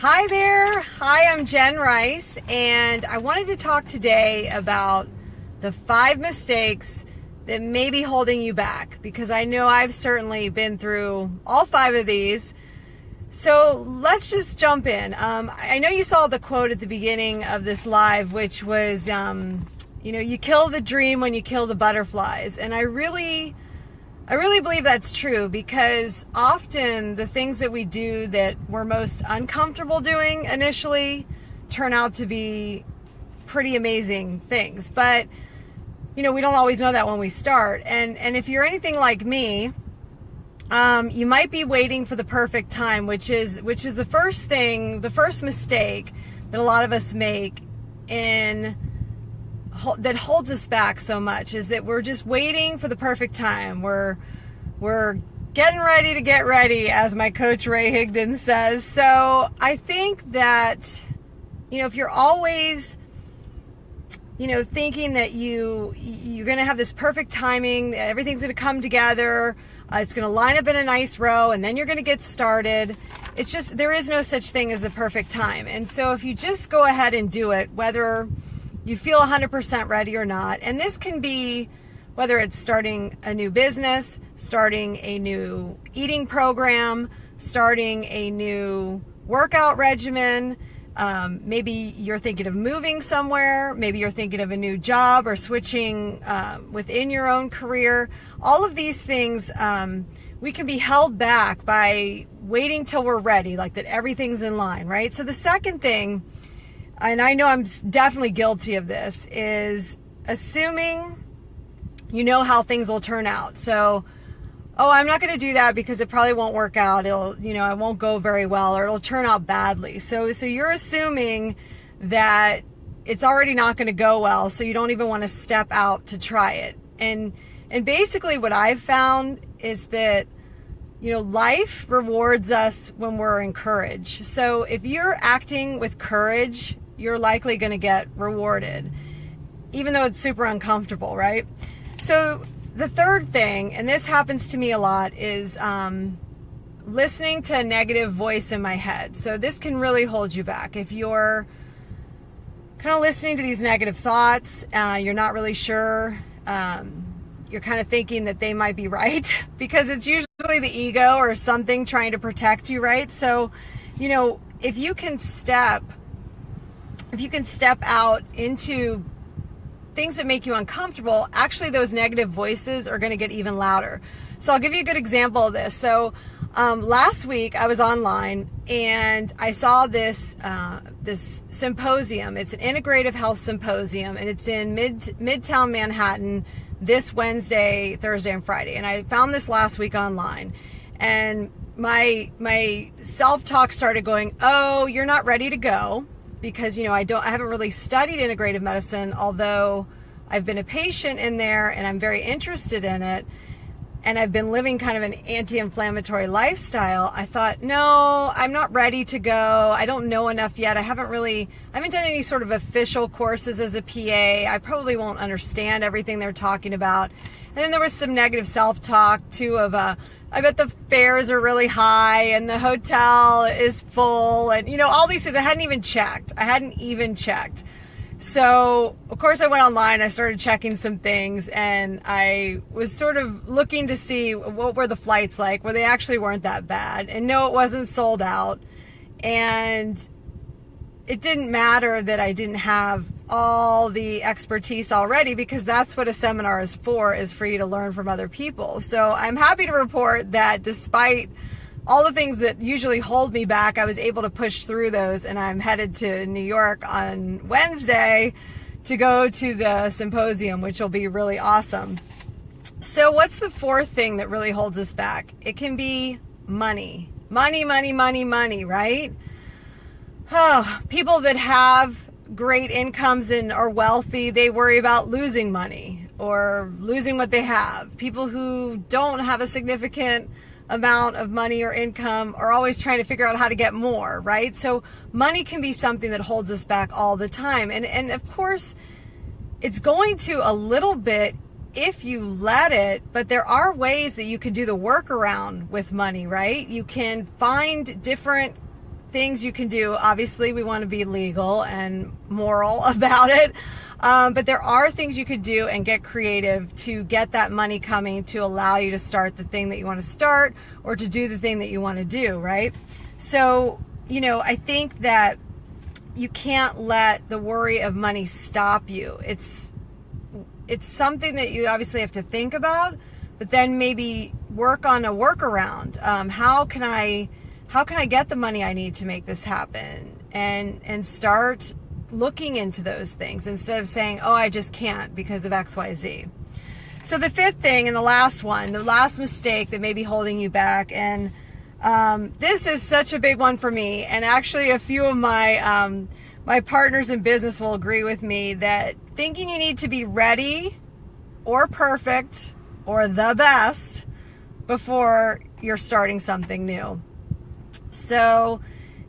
Hi there. Hi, I'm Jen Rice, and I wanted to talk today about the 5 mistakes that may be holding you back, because I know I've certainly been through all 5 of these. So let's just jump in. I know you saw the quote at the beginning of this live, which was, you kill the dream when you kill the butterflies. And I really believe that's true, because often the things that we do that we're most uncomfortable doing initially turn out to be pretty amazing things. But, we don't always know that when we start. And if you're anything like me, you might be waiting for the perfect time, which is the first mistake that a lot of us make that holds us back so much, is that we're just waiting for the perfect time. We're getting ready to get ready, as my coach Ray Higdon says. So I think that, if you're always, thinking that you're going to have this perfect timing, everything's going to come together, it's going to line up in a nice row, and then you're going to get started. It's just, there is no such thing as a perfect time. And so if you just go ahead and do it, whether you feel 100% ready or not. And this can be whether it's starting a new business, starting a new eating program, starting a new workout regimen. Maybe you're thinking of moving somewhere. Maybe you're thinking of a new job or switching within your own career. All of these things, we can be held back by waiting till we're ready, like that everything's in line, right? So the second thing, and I know I'm definitely guilty of this, is assuming you know how things will turn out. So, I'm not going to do that because it probably won't work out. It'll, it won't go very well, or it'll turn out badly. So you're assuming that it's already not going to go well, so you don't even want to step out to try it. And basically what I've found is that, life rewards us when we're encouraged. So if you're acting with courage, you're likely going to get rewarded, even though it's super uncomfortable, right? So the third thing, and this happens to me a lot, is listening to a negative voice in my head. So this can really hold you back. If you're kind of listening to these negative thoughts, you're not really sure, you're kind of thinking that they might be right, because it's usually the ego or something trying to protect you, right? So, if you can step out into things that make you uncomfortable, actually those negative voices are going to get even louder. So I'll give you a good example of this. So last week I was online and I saw this symposium. It's an integrative health symposium, and it's in Midtown Manhattan this Wednesday, Thursday, and Friday. And I found this last week online, and my self-talk started going, "Oh, you're not ready to go." Because, I haven't really studied integrative medicine, although I've been a patient in there and I'm very interested in it. And I've been living kind of an anti-inflammatory lifestyle. I thought, no, I'm not ready to go. I don't know enough yet. I haven't done any sort of official courses as a PA. I probably won't understand everything they're talking about. And then there was some negative self-talk too of I bet the fares are really high and the hotel is full, and all these things I hadn't even checked. So of course I went online, I started checking some things, and I was sort of looking to see what were the flights like, where they actually weren't that bad. And no, it wasn't sold out. And it didn't matter that I didn't have all the expertise already, because that's what a seminar is for you to learn from other people. So I'm happy to report that despite all the things that usually hold me back, I was able to push through those, and I'm headed to New York on Wednesday to go to the symposium, which will be really awesome. So what's the fourth thing that really holds us back? It can be money. Money, right? People that have great incomes and are wealthy, they worry about losing money or losing what they have. People who don't have a significant amount of money or income are always trying to figure out how to get more, right? So money can be something that holds us back all the time. And of course, it's going to a little bit if you let it, but there are ways that you can do the workaround with money, right? You can find different things you can do. Obviously, we want to be legal and moral about it. But there are things you could do and get creative to get that money coming to allow you to start the thing that you want to start or to do the thing that you want to do, right? So, you know, I think that you can't let the worry of money stop you. It's something that you obviously have to think about, but then maybe work on a workaround. How can I get the money I need to make this happen? And start looking into those things instead of saying, oh, I just can't because of X, Y, Z. So the fifth thing and the last one, the last mistake that may be holding you back, and this is such a big one for me, and actually a few of my my partners in business will agree with me, that thinking you need to be ready or perfect or the best before you're starting something new. So,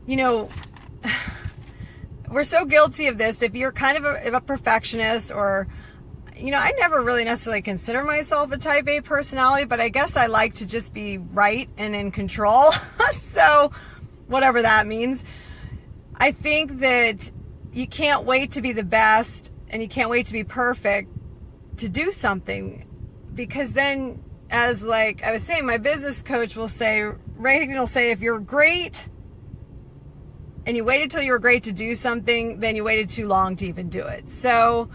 you know, we're so guilty of this. If you're kind of a perfectionist, or, you know, I never really necessarily consider myself a type A personality, but I guess I like to just be right and in control. So whatever that means. I think that you can't wait to be the best and you can't wait to be perfect to do something, because then, as like I was saying, my business coach will say, Reagan will say, if you're great and you waited till you were great to do something, then you waited too long to even do it. So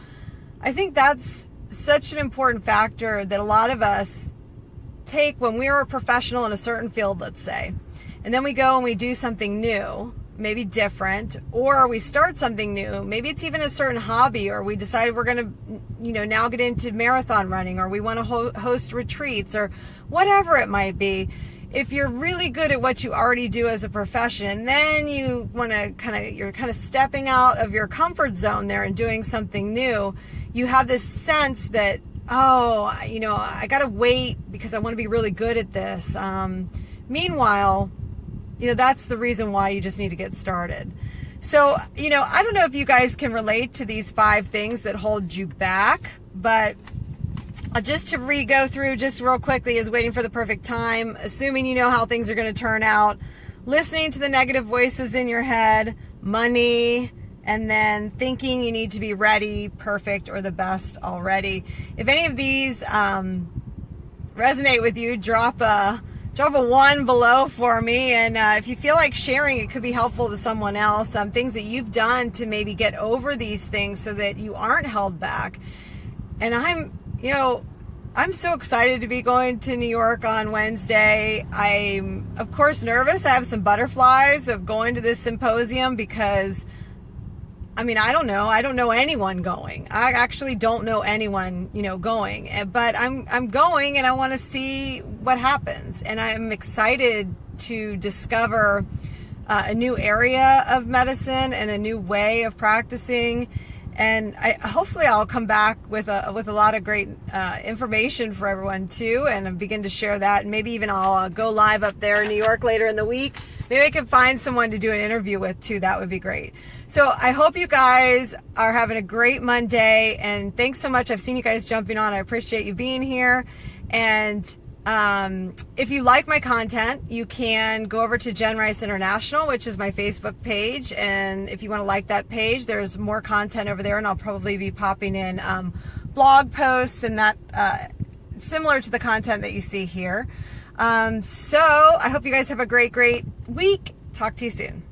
I think that's such an important factor that a lot of us take when we're a professional in a certain field, let's say, and then we go and we do something new, maybe different, or we start something new. Maybe it's even a certain hobby, or we decided we're going to, you know, now get into marathon running, or we want to host retreats, or whatever it might be. If you're really good at what you already do as a profession, and then you want to you're kind of stepping out of your comfort zone there and doing something new, you have this sense that, oh, you know, I got to wait because I want to be really good at this. Meanwhile, you know, that's the reason why you just need to get started. So, you know, I don't know if you guys can relate to these 5 things that hold you back, but just to go through just real quickly is waiting for the perfect time, assuming you know how things are going to turn out, listening to the negative voices in your head, money, and then thinking you need to be ready, perfect, or the best already. If any of these resonate with you, drop a 1 below for me, and if you feel like sharing, it could be helpful to someone else, things that you've done to maybe get over these things so that you aren't held back. And I'm so excited to be going to New York on Wednesday. I'm, of course, nervous. I have some butterflies of going to this symposium because, I mean, I don't know anyone going. I actually don't know anyone, you know, going. But I'm going, and I want to see what happens. And I'm excited to discover a new area of medicine and a new way of practicing. And hopefully I'll come back with a lot of great information for everyone too, and begin to share that. And maybe even I'll go live up there in New York later in the week. Maybe I can find someone to do an interview with too. That would be great. So I hope you guys are having a great Monday, and thanks so much. I've seen you guys jumping on. I appreciate you being here. And if you like my content, you can go over to Jenn Rice International, which is my Facebook page. And if you want to like that page, there's more content over there, and I'll probably be popping in blog posts and that similar to the content that you see here. So I hope you guys have a great week. Talk to you soon.